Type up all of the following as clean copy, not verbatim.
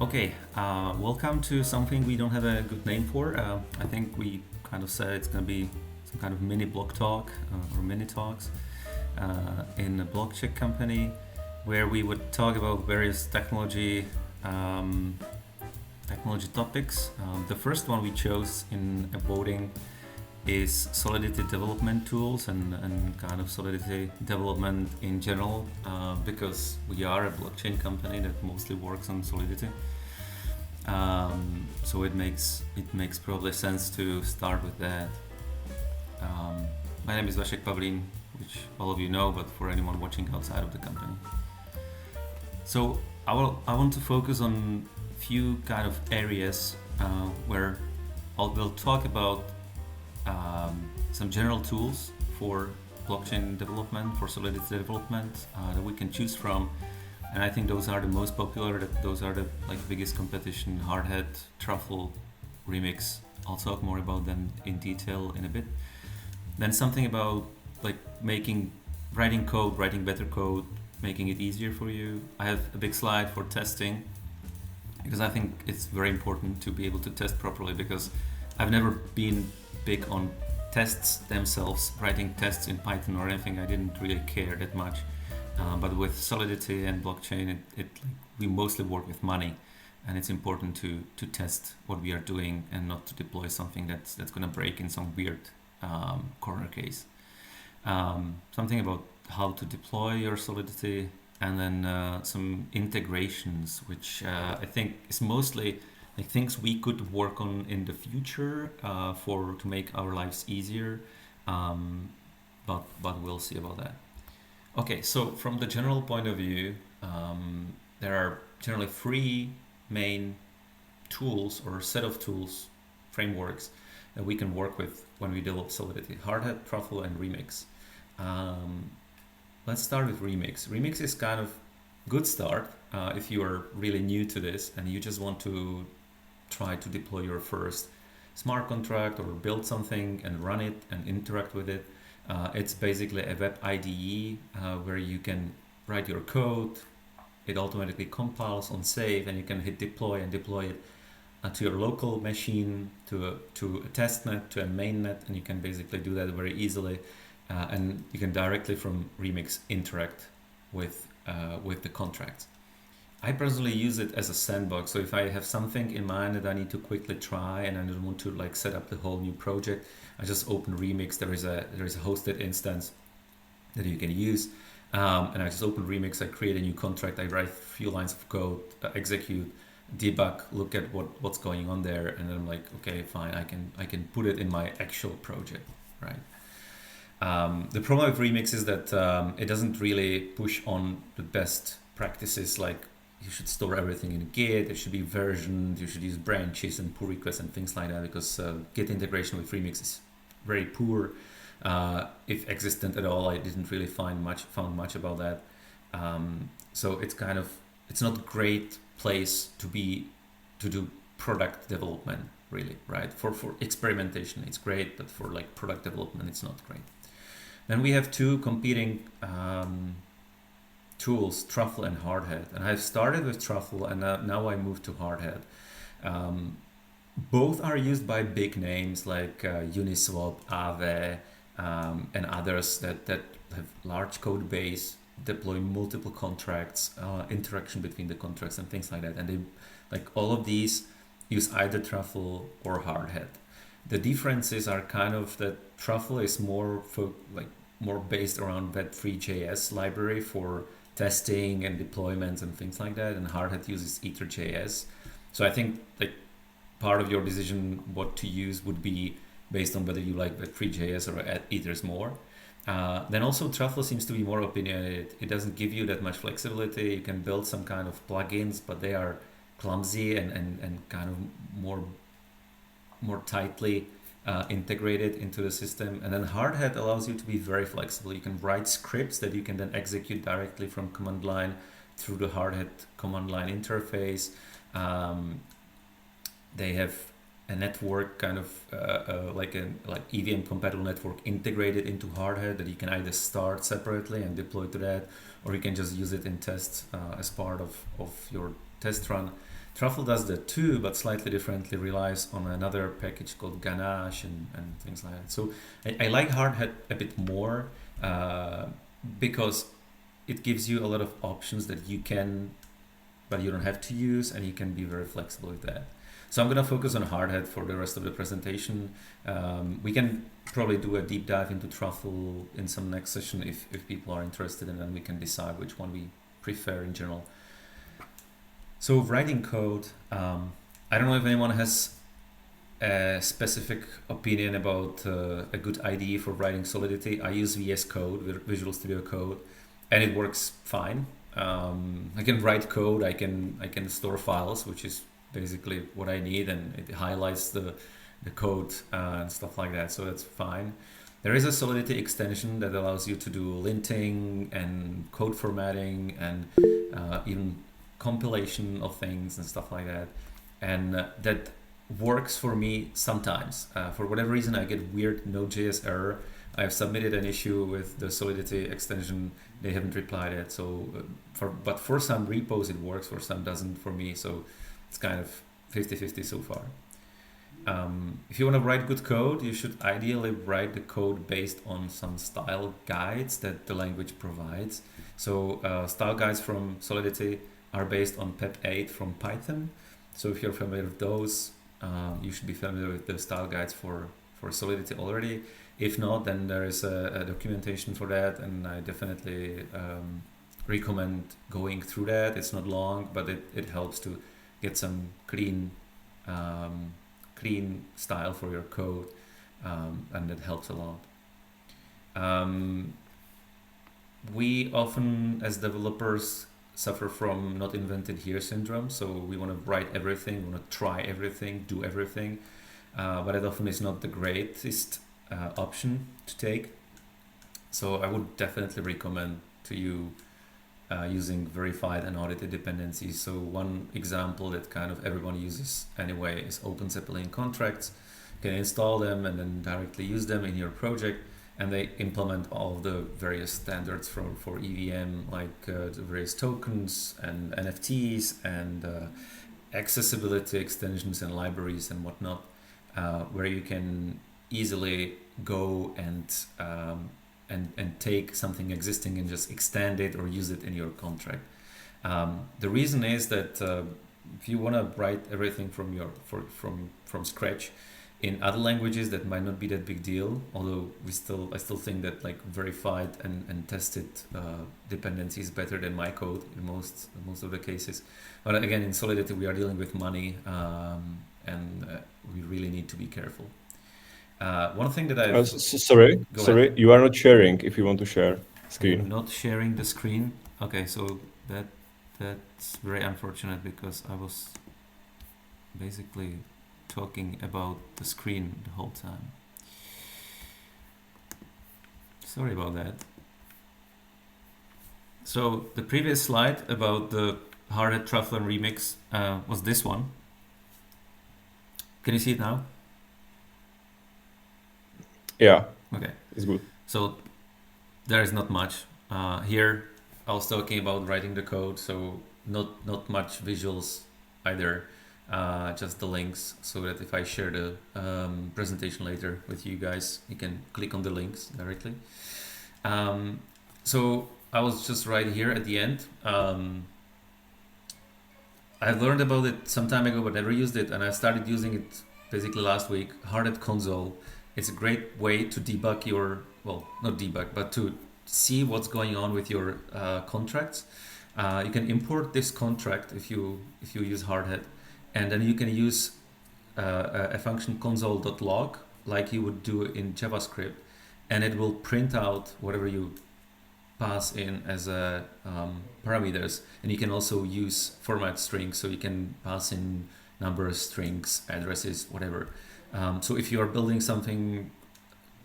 Okay, welcome to something we don't have a good name for. I think we kind of said it's going to be some kind of mini block talk or mini talks in a BlockCzech company where we would talk about various technology topics. The first one we chose in a voting is Solidity development tools and kind of Solidity development in general, because we are a blockchain company that mostly works on Solidity. So it makes probably sense to start with that. My name is Vaclav Pavlin, which all of you know, but for anyone watching outside of the company. So I want to focus on few kind of areas where we'll talk about some general tools for blockchain development, for Solidity development that we can choose from. And I think those are the most popular, those are the biggest competition: Hardhat, Truffle, Remix. I'll talk more about them in detail in a bit. Then something about writing code, writing better code, making it easier for you. I have a big slide for testing because I think it's very important to be able to test properly, because I've never been big on tests themselves, writing tests in Python or anything. I didn't really care that much. But with Solidity and blockchain, we mostly work with money, and it's important to test what we are doing and not to deploy something that's going to break in some weird corner case. Something about how to deploy your Solidity, and then some integrations, which I think is mostly things we could work on in the future to make our lives easier. But we'll see about that. Okay, so from the general point of view, there are generally three main tools or set of tools, frameworks that we can work with when we develop Solidity: Hardhat, Truffle, and Remix. Let's start with Remix. Remix is kind of good start if you are really new to this and you just want to try to deploy your first smart contract or build something and run it and interact with it. It's basically a web IDE where you can write your code, it automatically compiles on save, and you can hit deploy and deploy it to your local machine, to a test net, to a main net, and you can basically do that very easily. And you can directly from Remix interact with the contracts. I personally use it as a sandbox. So if I have something in mind that I need to quickly try and I don't want to set up the whole new project, I just open Remix. There is a hosted instance that you can use, and I just open Remix. I create a new contract. I write a few lines of code, execute, debug, look at what's going on there, and then I'm like, okay, fine. I can put it in my actual project, right? The problem with Remix is that it doesn't really push on the best practices, like you should store everything in Git, it should be versioned, you should use branches and pull requests and things like that, because Git integration with Remix is very poor, if existent at all. I didn't really found much about that. So it's not a great place to do product development, really, right? For experimentation, it's great, but for product development, it's not great. Then we have two competing tools, Truffle and Hardhat. And I've started with Truffle, and now I moved to Hardhat. Both are used by big names like Uniswap, Aave, and others that have large code base, deploy multiple contracts, interaction between the contracts and things like that. And they all of these use either Truffle or Hardhat. The differences are kind of that Truffle is more based around Web3.js library for testing and deployments and things like that, and Hardhat uses Ether.js. So I think part of your decision what to use would be based on whether you like Web3.js or Ethers more. Then also Truffle seems to be more opinionated. It doesn't give you that much flexibility. You can build some kind of plugins, but they are clumsy and kind of more tightly integrated into the system. And then Hardhat allows you to be very flexible. You can write scripts that you can then execute directly from command line through the Hardhat command line interface. They have a network kind of like EVM compatible network integrated into Hardhat that you can either start separately and deploy to that, or you can just use it in tests as part of your test run. Truffle does that too, but slightly differently, relies on another package called Ganache and things like that. So I like Hardhat a bit more because it gives you a lot of options that you can, but you don't have to use, and you can be very flexible with that. So I'm gonna focus on Hardhat for the rest of the presentation. We can probably do a deep dive into Truffle in some next session if people are interested, and then we can decide which one we prefer in general. So writing code, I don't know if anyone has a specific opinion about a good IDE for writing Solidity. I use VS Code, Visual Studio Code, and it works fine. I can write code, I can store files, which is basically what I need, and it highlights the code and stuff like that, so that's fine. There is a Solidity extension that allows you to do linting and code formatting and even compilation of things and stuff like that, and that works for me sometimes. For whatever reason, I get weird Node.js error. I've submitted an issue with the Solidity extension. They haven't replied yet. So, but for some repos it works, for some doesn't. For me, so it's kind of 50-50 so far. If you want to write good code, you should ideally write the code based on some style guides that the language provides. So style guides from Solidity are based on PEP8 from Python. So if you're familiar with those, you should be familiar with the style guides for Solidity already. If not, then there is a documentation for that, and I definitely recommend going through that. It's not long, but it helps to get some clean style for your code, and that helps a lot. We often, as developers, suffer from not invented here syndrome. So we want to write everything, we want to try everything, do everything, but it often is not the greatest option to take. So I would definitely recommend to you using verified and audited dependencies. So one example that kind of everyone uses anyway is Open Zeppelin contracts. You can install them and then directly use them in your project, and they implement all of the various standards for EVM, like the various tokens and NFTs and accessibility extensions and libraries and whatnot, where you can easily go and take something existing and just extend it or use it in your contract. The reason is that if you want to write everything from scratch, in other languages that might not be that big deal, although I still think that like verified and tested dependency is better than my code in most of the cases. But again, in Solidity we are dealing with money, and we really need to be careful. One thing that I sorry, you are not sharing. If you want to share screen, I'm not sharing the screen. Okay, so that's very unfortunate because I was basically talking about the screen the whole time. Sorry about that. So the previous slide about the Hardhat Truffle and Remix was this one. Can you see it now? Yeah. Okay. It's good. So there is not much. Here I was talking about writing the code, so not much visuals either. Just the links, so that if I share the presentation later with you guys, you can click on the links directly. So I was just right here at the end. I learned about it some time ago, but never used it, and I started using it basically last week. Hardhat Console. It's a great way to debug your, well, not debug, but to see what's going on with your contracts. You can import this contract if you use Hardhat. And then you can use a function console.log like you would do in JavaScript, and it will print out whatever you pass in as parameters. And you can also use format strings, so you can pass in numbers, strings, addresses, whatever. So if you are building something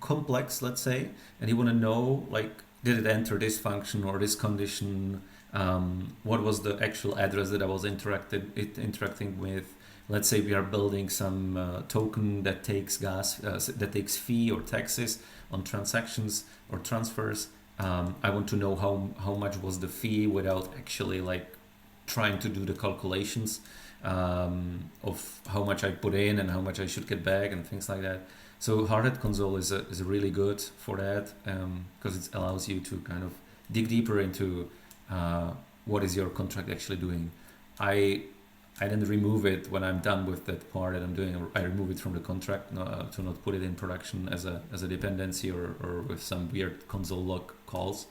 complex, let's say, and you want to know, like, did it enter this function or this condition? What was the actual address that I was interacting with? Let's say we are building some token that takes that takes fee or taxes on transactions or transfers. I want to know how much was the fee without actually like trying to do the calculations of how much I put in and how much I should get back and things like that. So Hardhead console is really good for that, because it allows you to kind of dig deeper into what is your contract actually doing. I then remove it when I'm done with that part that I'm doing. I remove it from the contract to not put it in production as a dependency or with some weird console log calls.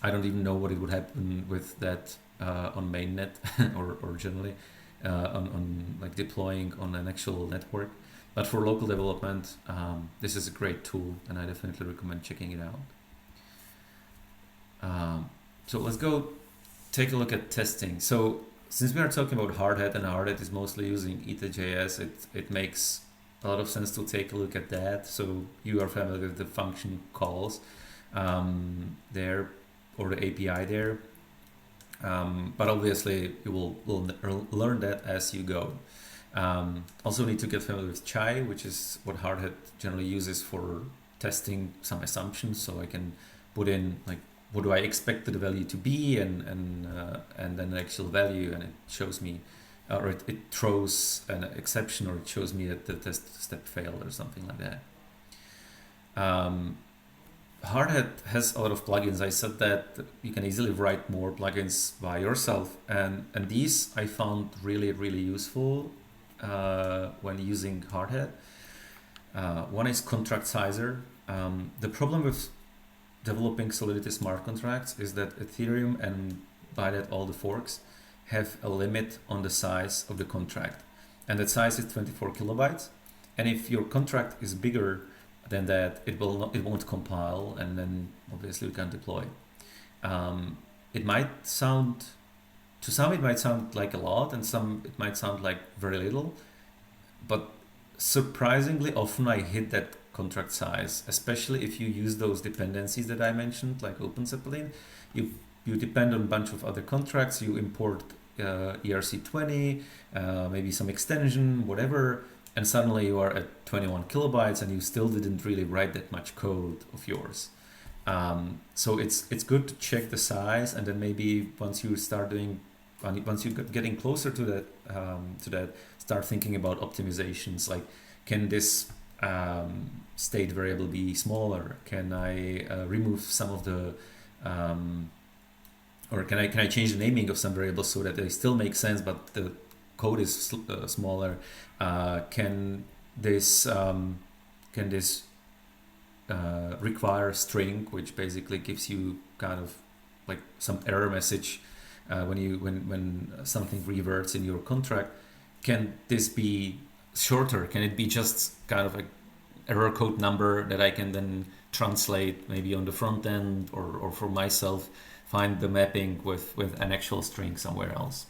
I don't even know what it would happen with that on mainnet or generally on like deploying on an actual network. But for local development, this is a great tool, and I definitely recommend checking it out. So let's go take a look at testing. So since we are talking about Hardhead, and Hardhead is mostly using ETJS, it makes a lot of sense to take a look at that. So you are familiar with the function calls there, or the API there. But obviously you will learn that as you go. Also need to get familiar with Chai, which is what Hardhead generally uses for testing some assumptions. So I can put in like, what do I expect the value to be, and then the actual value, and it shows me, or it throws an exception, or it shows me that the test step failed or something like that. Hardhead has a lot of plugins. I said that you can easily write more plugins by yourself, and these I found really useful when using Hardhead. One is Contract Sizer. The problem with developing Solidity smart contracts is that Ethereum, and by that all the forks, have a limit on the size of the contract, and that size is 24 kilobytes. And if your contract is bigger than that, it won't compile, and then obviously you can't deploy. It might sound, to some it might sound like a lot, and some it might sound like very little, but surprisingly often I hit that contract size, especially if you use those dependencies that I mentioned, like OpenZeppelin. You depend on a bunch of other contracts, you import ERC20, maybe some extension, whatever, and suddenly you are at 21 kilobytes and you still didn't really write that much code of yours. So it's good to check the size, and then maybe once you getting closer to that, start thinking about optimizations, like, can this state variable be smaller? Can I remove some of the or can I change the naming of some variables so that they still make sense but the code is smaller? Can this require string, which basically gives you kind of like some error message when something reverts in your contract? Can this be shorter? Can it be just kind of a error code number that I can then translate maybe on the front end, or for myself find the mapping with an actual string somewhere else?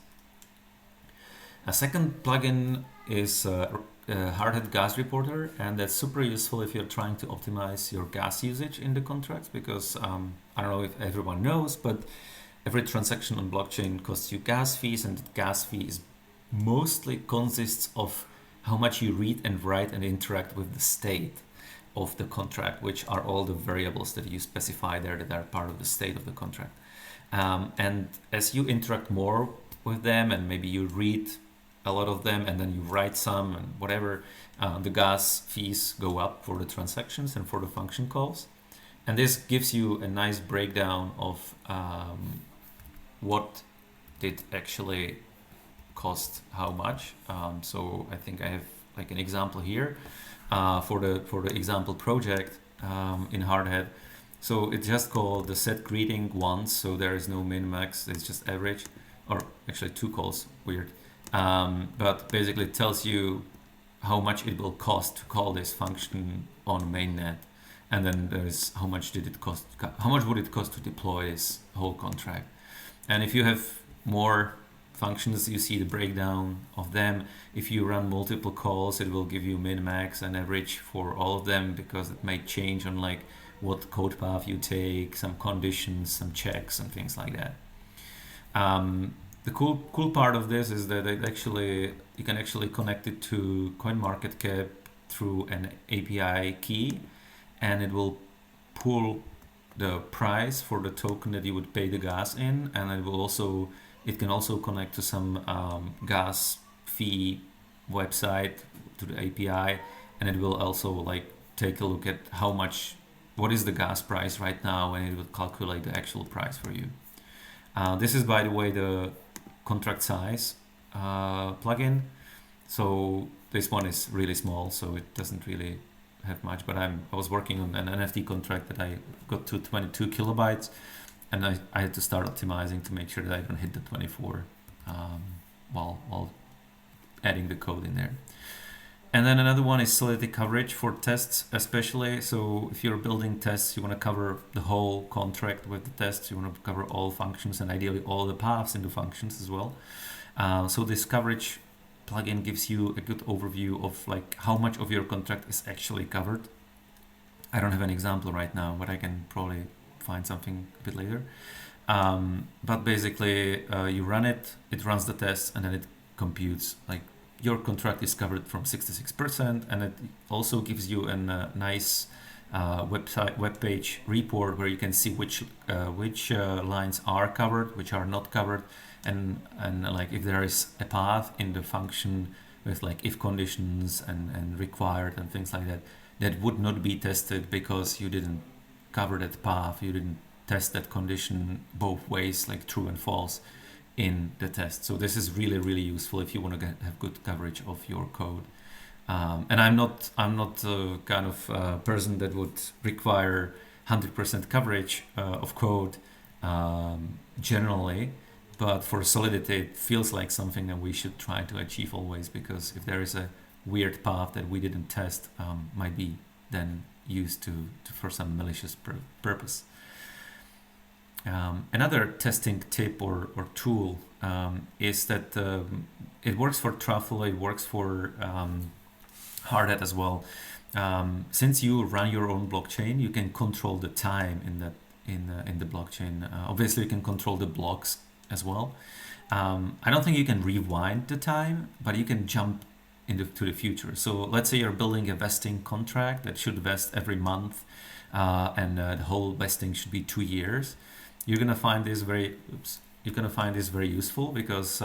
A second plugin is Hardhead Gas Reporter, and that's super useful if you're trying to optimize your gas usage in the contracts, because I don't know if everyone knows, but every transaction on blockchain costs you gas fees, and the gas fees mostly consists of how much you read and write and interact with the state of the contract, which are all the variables that you specify there that are part of the state of the contract. And as you interact more with them, and maybe you read a lot of them and then you write some and whatever, the gas fees go up for the transactions and for the function calls. And this gives you a nice breakdown of what did actually cost how much. So I think I have like an example here for the example project in Hardhead. So it's just called the set greeting once, so there is no min max, it's just average, or actually two calls, weird. But basically it tells you how much it will cost to call this function on mainnet, and then there's how much would it cost to deploy this whole contract. And if you have more functions, you see the breakdown of them. If you run multiple calls, it will give you min, max, and average for all of them, because it may change on like what code path you take, some conditions, some checks, and things like that. The cool part of this is that you can actually connect it to CoinMarketCap through an API key, and it will pull the price for the token that you would pay the gas in, and it will also It can also connect to some gas fee website, to the API, and it will also like take a look at what is the gas price right now, and it will calculate the actual price for you. This is, by the way, the contract size plugin. So this one is really small, so it doesn't really have much. But I was working on an NFT contract that I got to 22 kilobytes, and I had to start optimizing to make sure that I don't hit the 24 while adding the code in there. And then another one is solidity coverage for tests, especially. So if you're building tests, you want to cover the whole contract with the tests. You want to cover all functions and ideally all the paths into functions as well. So this coverage plugin gives you a good overview of like how much of your contract is actually covered. I don't have an example right now, but I can probably find something a bit later. But basically, you run it, it runs the tests, and then it computes like your contract is covered from 66%, and it also gives you a nice web page report where you can see which lines are covered, which are not covered, and like if there is a path in the function with like if conditions and required and things like that, that would not be tested because you didn't cover that path, you didn't test that condition both ways, like true and false, in the test. So this is really, really useful if you want to have good coverage of your code. And I'm not the kind of person that would require 100% coverage of code generally, but for Solidity it feels like something that we should try to achieve always, because if there is a weird path that we didn't test, might be then used to for some malicious purpose. Another testing tip or tool is that it works for Truffle, it works for Hardhat as well. Since you run your own blockchain, you can control the time in the blockchain. Obviously, you can control the blocks as well. I don't think you can rewind the time, but you can jump to the future. So let's say you're building a vesting contract that should vest every month, and the whole vesting should be 2 years. You're gonna find this very useful because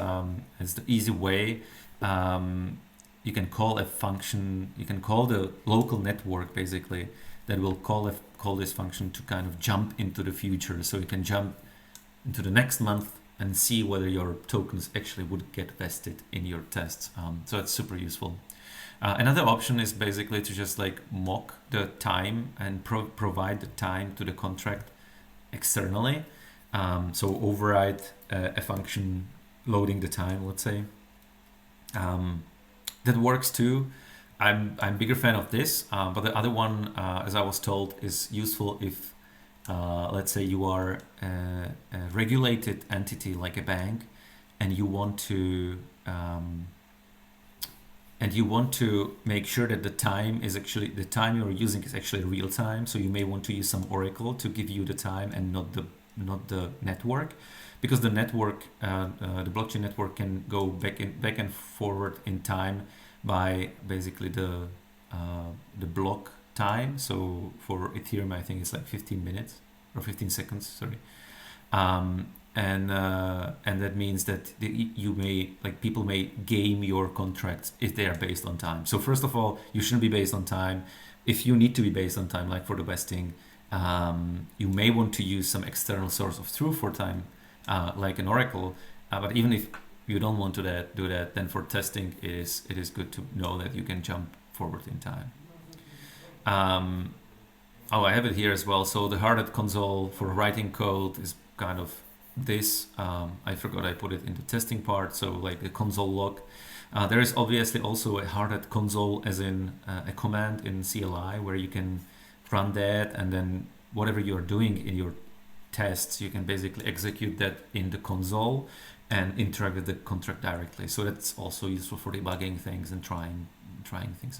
it's the easy way. You can call a function. You can call the local network basically that will call this function to kind of jump into the future. So you can jump into the next month and see whether your tokens actually would get vested in your tests. So it's super useful. Another option is basically to just like mock the time and provide the time to the contract externally. So override a function loading the time, let's say. That works too. I'm a bigger fan of this, but the other one, as I was told, is useful if, let's say you are a regulated entity like a bank, and you want to make sure that the time you're using is actually real time. So you may want to use some Oracle to give you the time and not the network, because the network, the blockchain network, can go back and forward in time by basically the block time. So for Ethereum, I think it's like 15 minutes or 15 seconds. Sorry, and that means that people may game your contracts if they are based on time. So first of all, you shouldn't be based on time. If you need to be based on time, like for the vesting, you may want to use some external source of truth for time, like an Oracle. But even if you don't want to do that, then for testing, it is good to know that you can jump forward in time. I have it here as well. So the Hardhat console for writing code is kind of this. I forgot I put it in the testing part. So like the console log. There is obviously also a Hardhat console, as in a command in CLI where you can run that, and then whatever you're doing in your tests, you can basically execute that in the console and interact with the contract directly. So that's also useful for debugging things and trying things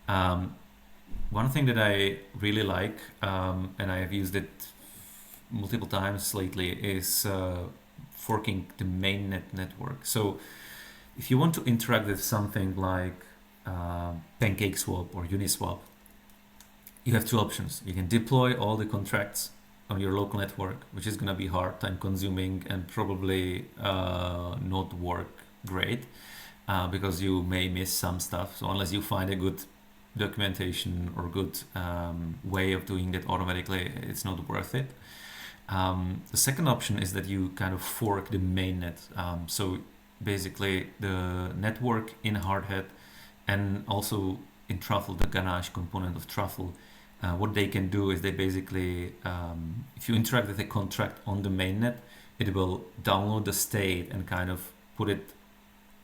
out. One thing that I really like, and I have used it multiple times lately, is forking the mainnet network. So if you want to interact with something like PancakeSwap or Uniswap, you have two options. You can deploy all the contracts on your local network, which is going to be hard, time consuming, and probably not work great because you may miss some stuff. So unless you find a good documentation or good way of doing that automatically, it's not worth it. The second option is that you kind of fork the mainnet. So basically the network in Hardhat and also in Truffle, the Ganache component of Truffle, what they can do is they basically, if you interact with a contract on the mainnet, it will download the state and kind of put it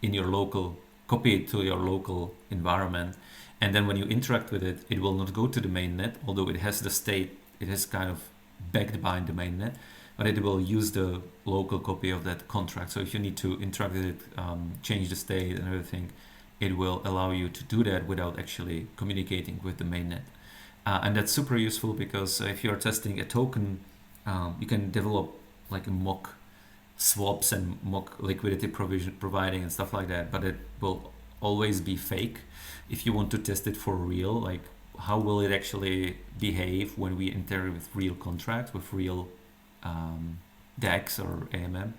in your local, copy it to your local environment. And then when you interact with it, it will not go to the mainnet, although it has the state, it is kind of backed by the mainnet, but it will use the local copy of that contract. So if you need to interact with it, change the state and everything, it will allow you to do that without actually communicating with the mainnet. And that's super useful because if you're testing a token, you can develop like a mock swaps and mock liquidity providing and stuff like that, but it will always be fake. If you want to test it for real, like how will it actually behave when we interact with real contracts, with real DEX or AMM,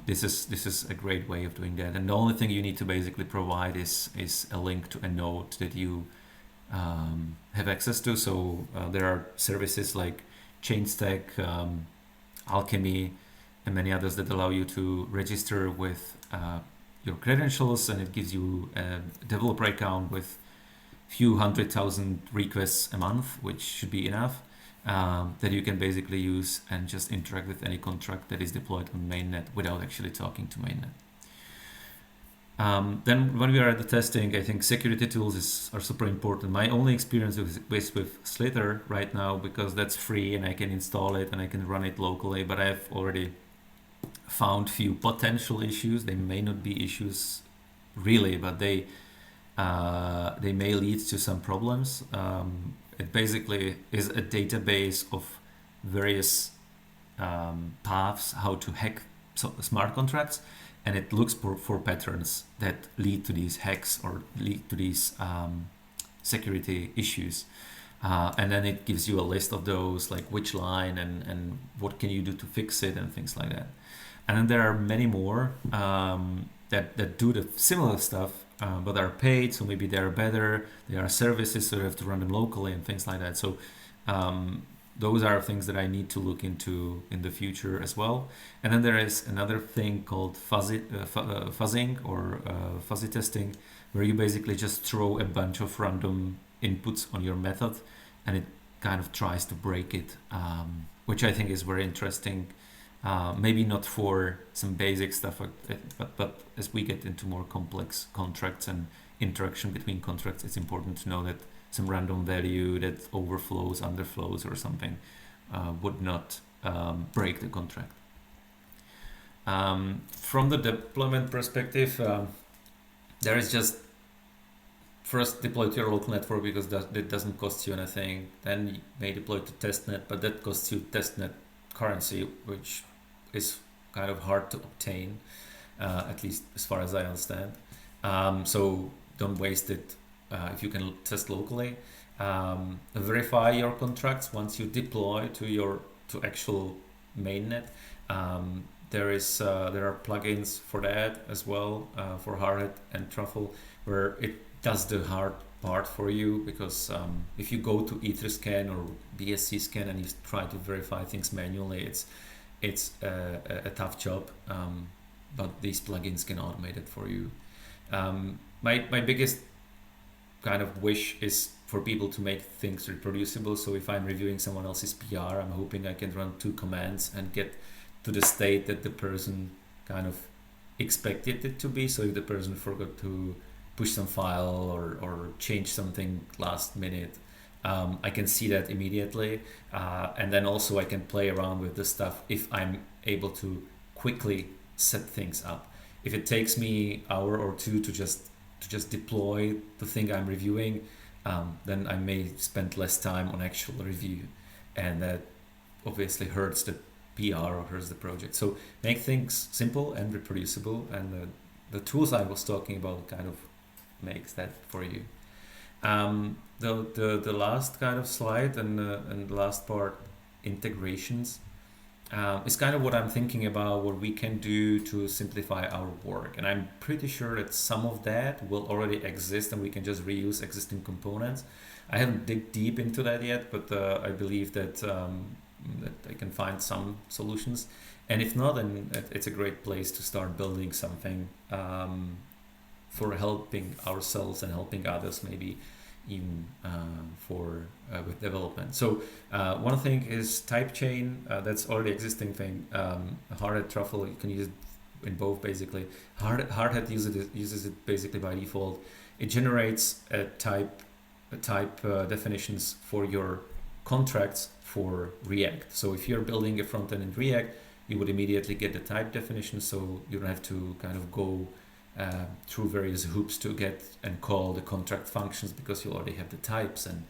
this is a great way of doing that. And the only thing you need to basically provide is a link to a node that you have access to. So there are services like ChainStack, Alchemy, and many others that allow you to register with your credentials, and it gives you a developer account with few 100,000 requests a month, which should be enough, that you can basically use and just interact with any contract that is deployed on mainnet without actually talking to mainnet. Then when we are at the testing, I think security tools are super important. My only experience is with Slither right now, because that's free and I can install it and I can run it locally, but I've already found few potential issues. They may not be issues really, but they may lead to some problems. It basically is a database of various paths how to hack smart contracts, and it looks for patterns that lead to these hacks or lead to these security issues. And then it gives you a list of those, like which line and what can you do to fix it and things like that. And then there are many more that do the similar stuff, but are paid, so maybe they're better. There are services, so you have to run them locally and things like that. So those are things that I need to look into in the future as well. And then there is another thing called fuzzing or fuzzy testing, where you basically just throw a bunch of random inputs on your method, and it kind of tries to break it, which I think is very interesting. Maybe not for some basic stuff, but as we get into more complex contracts and interaction between contracts, it's important to know that some random value that overflows, underflows, or something would not break the contract. From the deployment perspective, there is just first deploy to your local network because that doesn't cost you anything. Then you may deploy to testnet, but that costs you testnet currency, which is kind of hard to obtain, at least as far as I understand. So don't waste it if you can test locally. Verify your contracts once you deploy to actual mainnet. There are plugins for that as well, for Hardhat and Truffle, where it does the hard part for you, because if you go to Etherscan or BSC scan and you try to verify things manually, it's a tough job, but these plugins can automate it for you. My biggest kind of wish is for people to make things reproducible. So if I'm reviewing someone else's PR, I'm hoping I can run 2 commands and get to the state that the person kind of expected it to be. So if the person forgot to push some file or change something last minute, I can see that immediately, and then also I can play around with the stuff if I'm able to quickly set things up. If it takes me hour or 2 to just deploy the thing I'm reviewing, then I may spend less time on actual review, and that obviously hurts the PR or hurts the project. So make things simple and reproducible, and the tools I was talking about kind of makes that for you. The last kind of slide and the last part integrations is kind of what I'm thinking about, what we can do to simplify our work. And I'm pretty sure that some of that will already exist and we can just reuse existing components. I haven't dig deep into that yet, but I believe that I can find some solutions. And if not, then it's a great place to start building something for helping ourselves and helping others, maybe even for with development. So one thing is type chain. That's already existing thing. Hardhat truffle, you can use it in both basically. Hardhat uses it basically by default. It generates a type definitions for your contracts for React. So if you're building a front end in React, you would immediately get the type definition, so you don't have to kind of go through various hoops to get and call the contract functions, because you already have the types and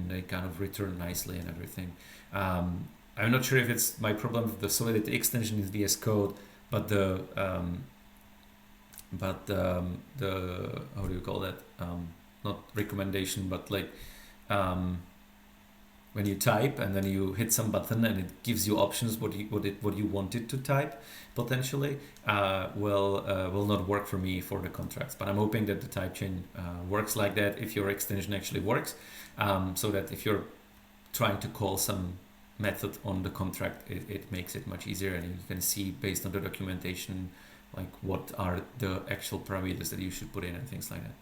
they kind of return nicely and everything. I'm not sure if it's my problem with the Solidity extension in VS Code, but the how do you call that? Not recommendation, but like when you type and then you hit some button and it gives you options what you wanted to type potentially will not work for me for the contracts. But I'm hoping that the type chain works like that if your extension actually works, so that if you're trying to call some method on the contract, it makes it much easier, and you can see based on the documentation like what are the actual parameters that you should put in and things like that.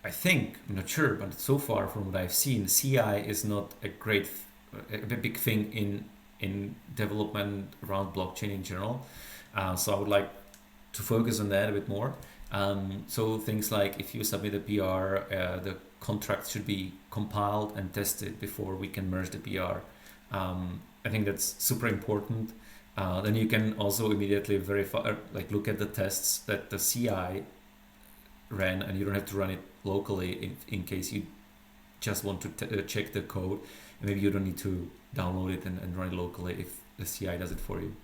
I think, I'm not sure, but so far from what I've seen, CI is not a big thing in development around blockchain in general. So I would like to focus on that a bit more. So things like if you submit a PR, the contract should be compiled and tested before we can merge the PR. I think that's super important. Then you can also immediately verify, like look at the tests that the CI ran, and you don't have to run it locally in case you just want to check the code. And maybe you don't need to download it and run it locally if the CI does it for you.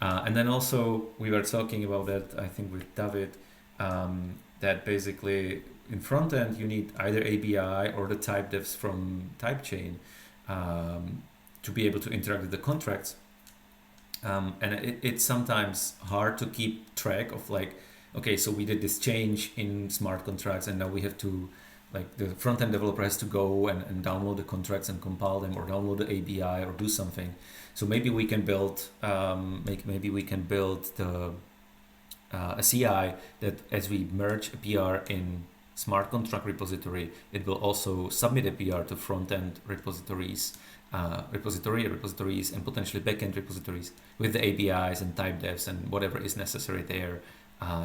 And then also we were talking about that, I think with David, that basically in front end you need either ABI or the type devs from type chain to be able to interact with the contracts. And it's sometimes hard to keep track of like, okay, so we did this change in smart contracts and now we have to, like the front-end developer has to go and download the contracts and compile them, or download the ABI or do something. So maybe we can build, maybe we can build a CI that as we merge a PR in smart contract repository, it will also submit a PR to front-end repositories, and potentially back-end repositories with the ABIs and type devs and whatever is necessary there.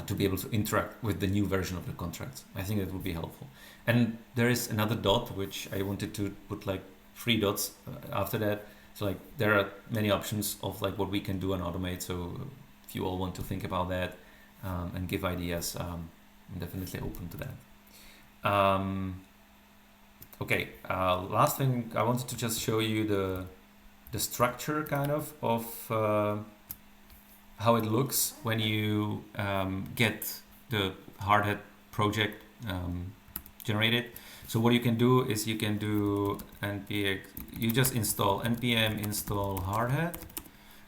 To be able to interact with the new version of the contracts. I think that would be helpful. And there is another dot, which I wanted to put like 3 dots after that. So like there are many options of like what we can do and automate. So if you all want to think about that and give ideas, I'm definitely open to that. Okay, last thing, I wanted to just show you the structure kind of how it looks when you get the Hardhat project generated. So what you can do is you can do npx, you just install npm install Hardhat.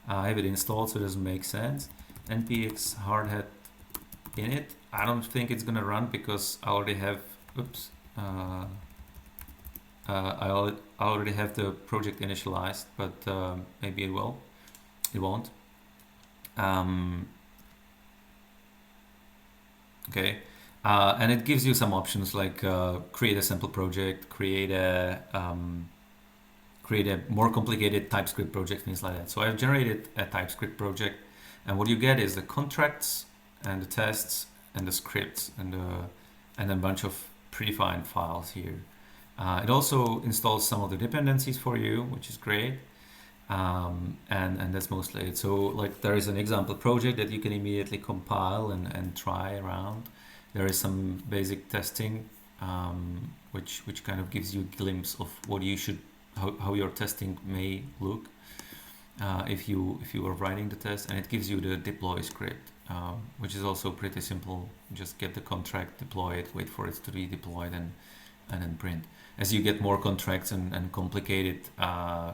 I have it installed, so it doesn't make sense. Npx Hardhat init. I don't think it's gonna run because I already have, oops, I already have the project initialized, but maybe it will, it won't. Okay, and it gives you some options like create a sample project, create a more complicated TypeScript project, things like that. So I've generated a TypeScript project, and what you get is the contracts and the tests and the scripts and then a bunch of predefined files here. It also installs some of the dependencies for you, which is great. And that's mostly it. So like there is an example project that you can immediately compile and try around. There is some basic testing, which kind of gives you a glimpse of what you should, how your testing may look if you are writing the test, and it gives you the deploy script, which is also pretty simple. Just get the contract, deploy it, wait for it to be deployed, and and then print. As you get more contracts and complicated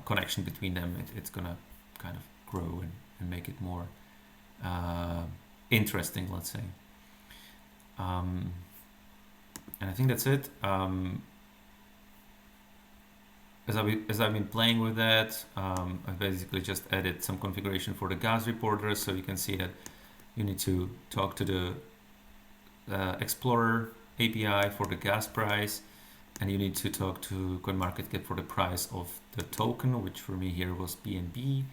connection between them, it's gonna kind of grow and make it more interesting, let's say. And I think that's it. As I've been playing with that, I've basically just added some configuration for the gas reporter, so you can see that you need to talk to the Explorer API for the gas price, and you need to talk to CoinMarketCap for the price of the token, which for me here was BNB.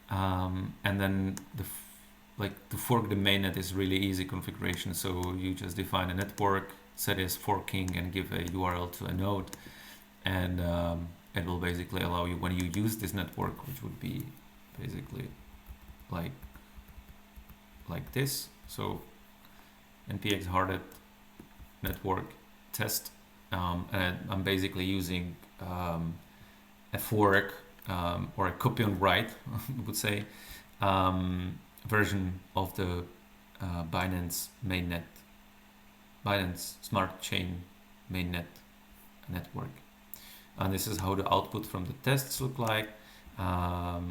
And then to fork the mainnet is really easy configuration. So you just define a network, set as forking, and give a URL to a node, and it will basically allow you, when you use this network, which would be basically like this. So npx harded network test, and I'm basically using a fork or a copy on write, I would say, version of the Binance mainnet, Binance Smart Chain mainnet network. And this is how the output from the tests look like. Yeah,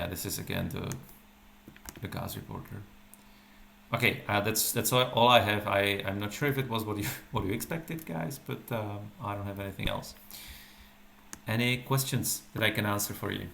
this is again the gas reporter. Okay, that's all I have. I'm not sure if it was what you expected, guys, but I don't have anything else. Any questions that I can answer for you?